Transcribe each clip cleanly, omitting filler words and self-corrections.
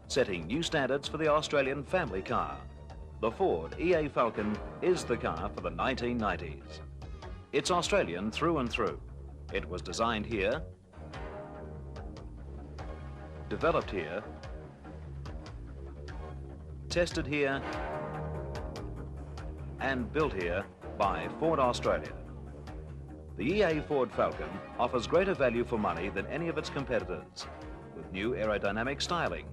setting new standards for the Australian family car. The Ford EA Falcon is the car for the 1990s. It's Australian through and through. It was designed here, developed here, tested here, and built here by Ford Australia. The EA Ford Falcon offers greater value for money than any of its competitors, with new aerodynamic styling,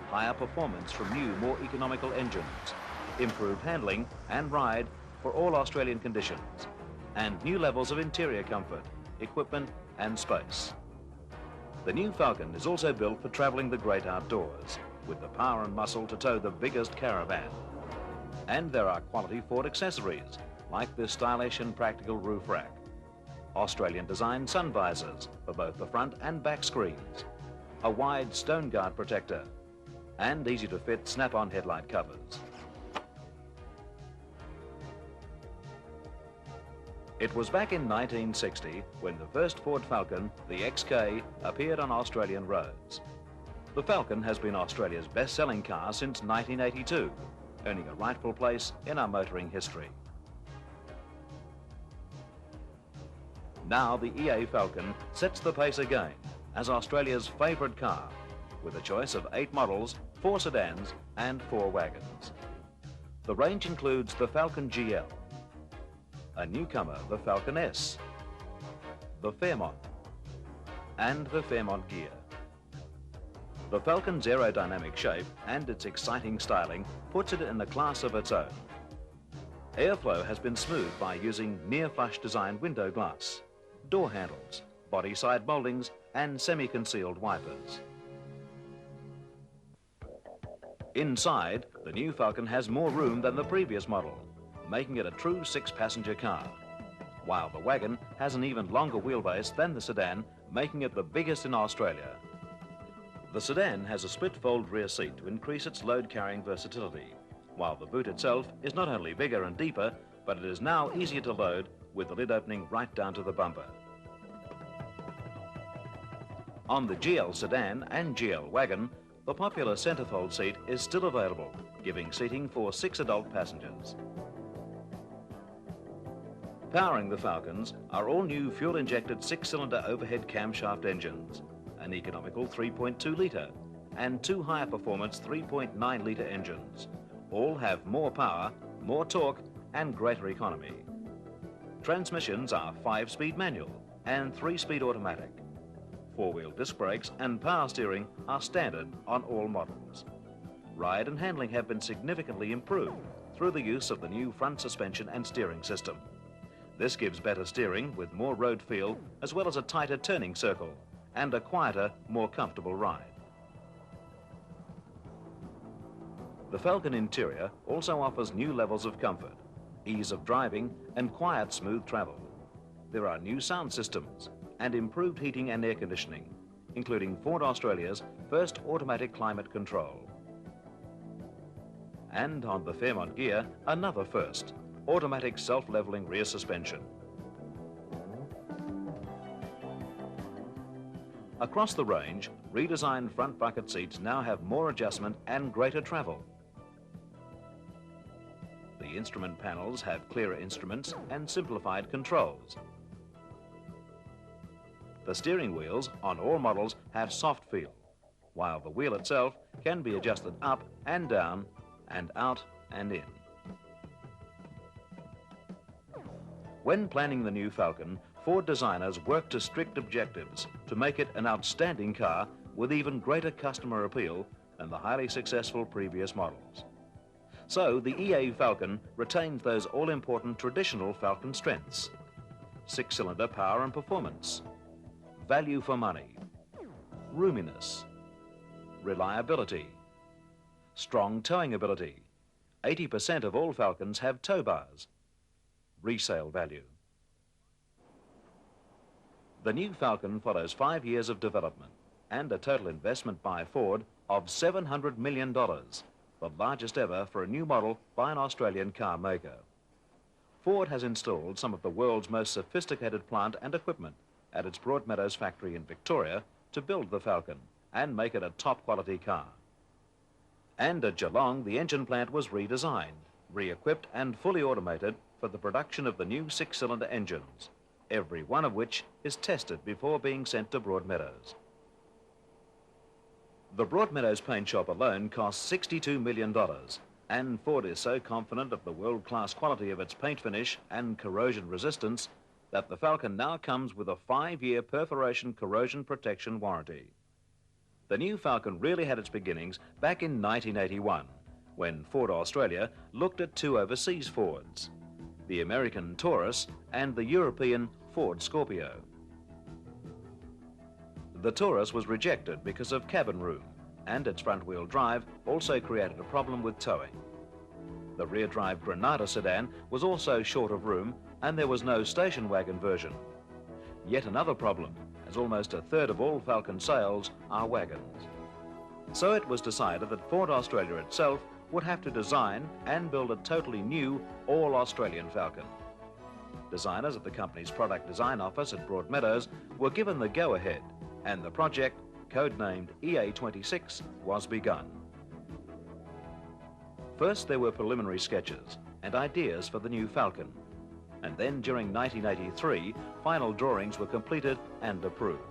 higher performance from new, more economical engines, improved handling and ride for all Australian conditions, and new levels of interior comfort, equipment and space. The new Falcon is also built for travelling the great outdoors, with the power and muscle to tow the biggest caravan. And there are quality Ford accessories, like this stylish and practical roof rack, Australian designed sun visors for both the front and back screens, a wide stone guard protector, and easy to fit snap-on headlight covers. It was back in 1960 when the first Ford Falcon, the XK, appeared on Australian roads. The Falcon has been Australia's best-selling car since 1982, earning a rightful place in our motoring history. Now the EA Falcon sets the pace again as Australia's favourite car, with a choice of 8 models, 4 sedans and 4 wagons. The range includes the Falcon GL, a newcomer, the Falcon S, the Fairmont, and the Fairmont Gear. The Falcon's aerodynamic shape and its exciting styling puts it in a class of its own. Airflow has been smoothed by using near-flush designed window glass, door handles, body side mouldings and semi-concealed wipers. Inside, the new Falcon has more room than the previous model, making it a true 6-passenger car, while the wagon has an even longer wheelbase than the sedan, making it the biggest in Australia. The sedan has a split-fold rear seat to increase its load-carrying versatility, while the boot itself is not only bigger and deeper, but it is now easier to load with the lid opening right down to the bumper. On the GL sedan and GL wagon, the popular centrefold seat is still available, giving seating for 6 adult passengers. Powering the Falcons are all new fuel-injected 6-cylinder overhead camshaft engines, an economical 3.2-litre, and 2 higher-performance 3.9-litre engines. All have more power, more torque, and greater economy. Transmissions are 5-speed manual and 3-speed automatic. 4-wheel disc brakes and power steering are standard on all models. Ride and handling have been significantly improved through the use of the new front suspension and steering system. This gives better steering with more road feel, as well as a tighter turning circle and a quieter, more comfortable ride. The Falcon interior also offers new levels of comfort, ease of driving and quiet, smooth travel. There are new sound systems and improved heating and air conditioning, including Ford Australia's first automatic climate control. And on the Fairmont Gear, another first, automatic self-leveling rear suspension. Across the range, redesigned front bucket seats now have more adjustment and greater travel. The instrument panels have clearer instruments and simplified controls. The steering wheels on all models have soft feel, while the wheel itself can be adjusted up and down and out and in. When planning the new Falcon, Ford designers worked to strict objectives to make it an outstanding car with even greater customer appeal than the highly successful previous models. So the EA Falcon retains those all-important traditional Falcon strengths: 6-cylinder power and performance, value for money, roominess, reliability, strong towing ability. 80% of all Falcons have tow bars. Resale value. The new Falcon follows 5 years of development and a total investment by Ford of $700 million, the largest ever for a new model by an Australian car maker. Ford has installed some of the world's most sophisticated plant and equipment at its Broadmeadows factory in Victoria to build the Falcon, and make it a top-quality car. And at Geelong, the engine plant was redesigned, re-equipped and fully automated for the production of the new 6-cylinder engines, every one of which is tested before being sent to Broadmeadows. The Broadmeadows paint shop alone costs $62 million, and Ford is so confident of the world-class quality of its paint finish and corrosion resistance that the Falcon now comes with a 5-year perforation corrosion protection warranty. The new Falcon really had its beginnings back in 1981, when Ford Australia looked at two overseas Fords, the American Taurus and the European Ford Scorpio. The Taurus was rejected because of cabin room, and its front-wheel drive also created a problem with towing. The rear-drive Granada sedan was also short of room, and there was no station wagon version. Yet another problem, as almost a third of all Falcon sales are wagons. So it was decided that Ford Australia itself would have to design and build a totally new, all-Australian Falcon. Designers at the company's product design office at Broadmeadows were given the go-ahead, and the project, codenamed EA26, was begun. First, there were preliminary sketches and ideas for the new Falcon, and then during 1983, final drawings were completed and approved.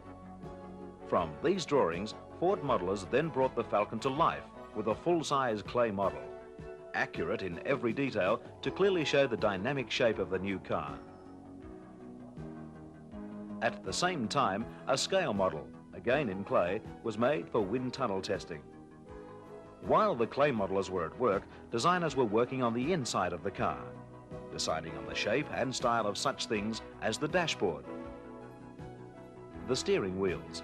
From these drawings, Ford modelers then brought the Falcon to life with a full-size clay model, accurate in every detail to clearly show the dynamic shape of the new car. At the same time, a scale model, again in clay, was made for wind tunnel testing. While the clay modelers were at work, designers were working on the inside of the car, deciding on the shape and style of such things as the dashboard, the steering wheels,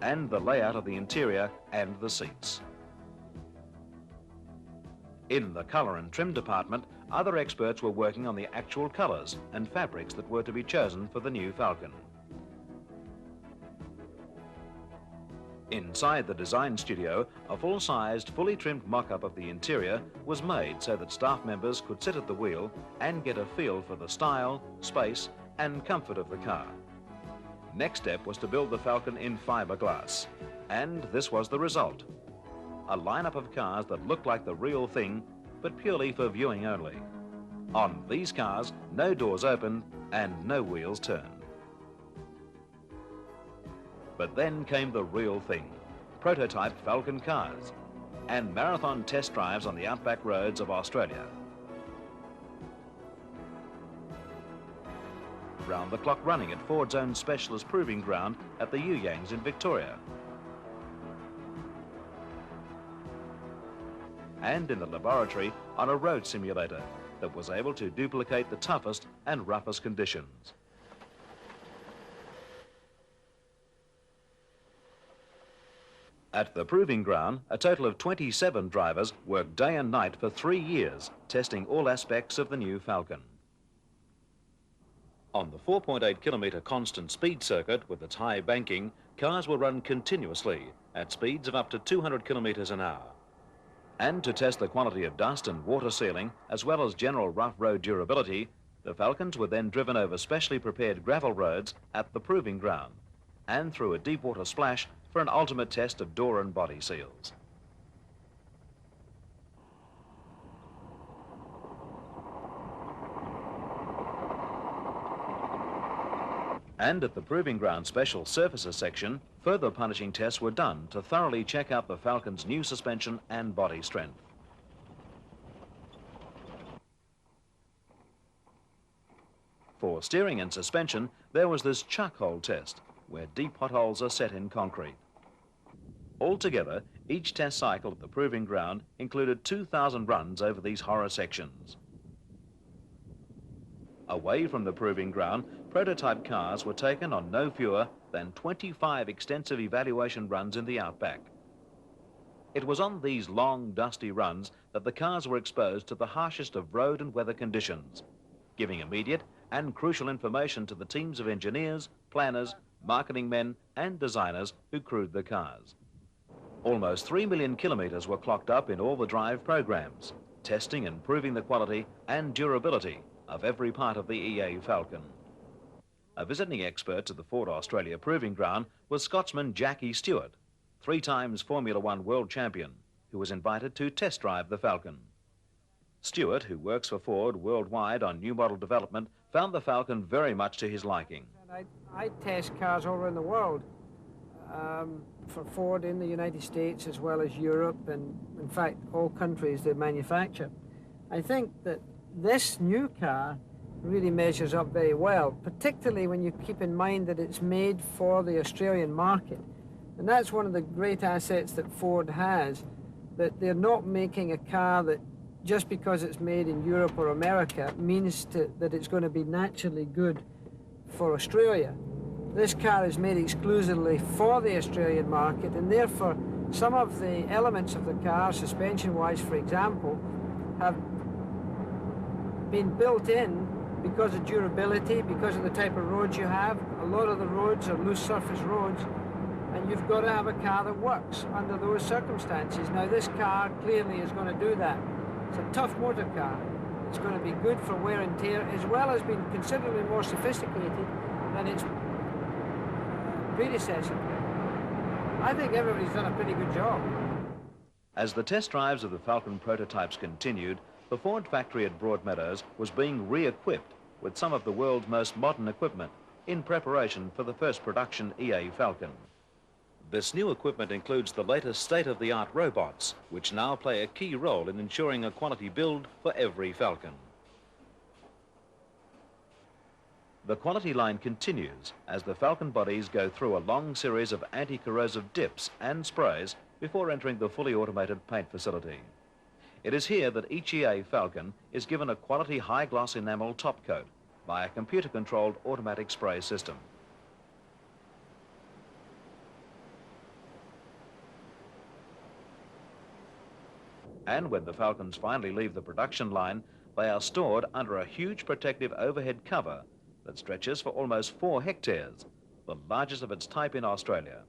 and the layout of the interior and the seats. In the colour and trim department, other experts were working on the actual colours and fabrics that were to be chosen for the new Falcon. Inside the design studio, a full-sized, fully trimmed mock-up of the interior was made so that staff members could sit at the wheel and get a feel for the style, space and comfort of the car. Next step was to build the Falcon in fiberglass, and this was the result. A lineup of cars that looked like the real thing, but purely for viewing only. On these cars, no doors opened and no wheels turned. But then came the real thing, prototype Falcon cars and marathon test drives on the outback roads of Australia. Round-the-clock running at Ford's own specialist proving ground at the Yuyangs in Victoria. And in the laboratory on a road simulator that was able to duplicate the toughest and roughest conditions. At the proving ground, a total of 27 drivers worked day and night for 3 years, testing all aspects of the new Falcon. On the 4.8-kilometre constant speed circuit with its high banking, cars were run continuously at speeds of up to 200 kilometres an hour. And to test the quality of dust and water sealing, as well as general rough road durability, the Falcons were then driven over specially prepared gravel roads at the proving ground and through a deep water splash for an ultimate test of door and body seals. And at the proving ground special surfaces section, further punishing tests were done to thoroughly check out the Falcon's new suspension and body strength. For steering and suspension, there was this chuck hole test, where deep potholes are set in concrete. Altogether, each test cycle at the proving ground included 2,000 runs over these horror sections. Away from the proving ground, prototype cars were taken on no fewer than 25 extensive evaluation runs in the outback. It was on these long, dusty runs that the cars were exposed to the harshest of road and weather conditions, giving immediate and crucial information to the teams of engineers, planners, marketing men and designers who crewed the cars. Almost 3 million kilometres were clocked up in all the drive programs, testing and proving the quality and durability of every part of the EA Falcon. A visiting expert to the Ford Australia Proving Ground was Scotsman Jackie Stewart, 3 times Formula One world champion, who was invited to test drive the Falcon. Stewart, who works for Ford worldwide on new model development, found the Falcon very much to his liking. I test cars all around the world, for Ford in the United States as well as Europe and, in fact, all countries they manufacture. I think that this new car really measures up very well, particularly when you keep in mind that it's made for the Australian market. And that's one of the great assets that Ford has, that they're not making a car that just because it's made in Europe or America means that it's going to be naturally good for Australia. This car is made exclusively for the Australian market, and therefore some of the elements of the car, suspension-wise for example, have been built in because of durability, because of the type of roads you have. A lot of the roads are loose surface roads, and you've got to have a car that works under those circumstances. Now this car clearly is going to do that. It's a tough motor car. It's going to be good for wear and tear, as well as being considerably more sophisticated than its predecessor. I think everybody's done a pretty good job. As the test drives of the Falcon prototypes continued, the Ford factory at Broadmeadows was being re-equipped with some of the world's most modern equipment in preparation for the first production EA Falcon. This new equipment includes the latest state-of-the-art robots, which now play a key role in ensuring a quality build for every Falcon. The quality line continues as the Falcon bodies go through a long series of anti-corrosive dips and sprays before entering the fully automated paint facility. It is here that each EA Falcon is given a quality high-gloss enamel top coat by a computer-controlled automatic spray system. And when the Falcons finally leave the production line, they are stored under a huge protective overhead cover that stretches for almost 4 hectares, the largest of its type in Australia.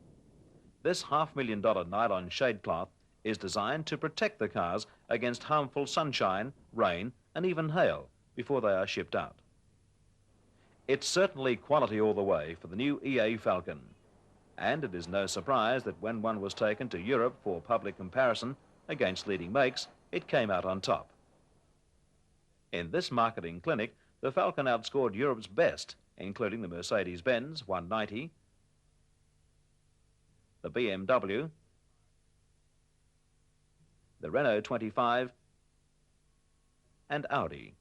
This $500,000 nylon shade cloth is designed to protect the cars against harmful sunshine, rain, and even hail before they are shipped out. It's certainly quality all the way for the new EA Falcon, and it is no surprise that when one was taken to Europe for public comparison against leading makes, it came out on top. In this marketing clinic, the Falcon outscored Europe's best, including the Mercedes-Benz 190, the BMW, the Renault 25, and Audi.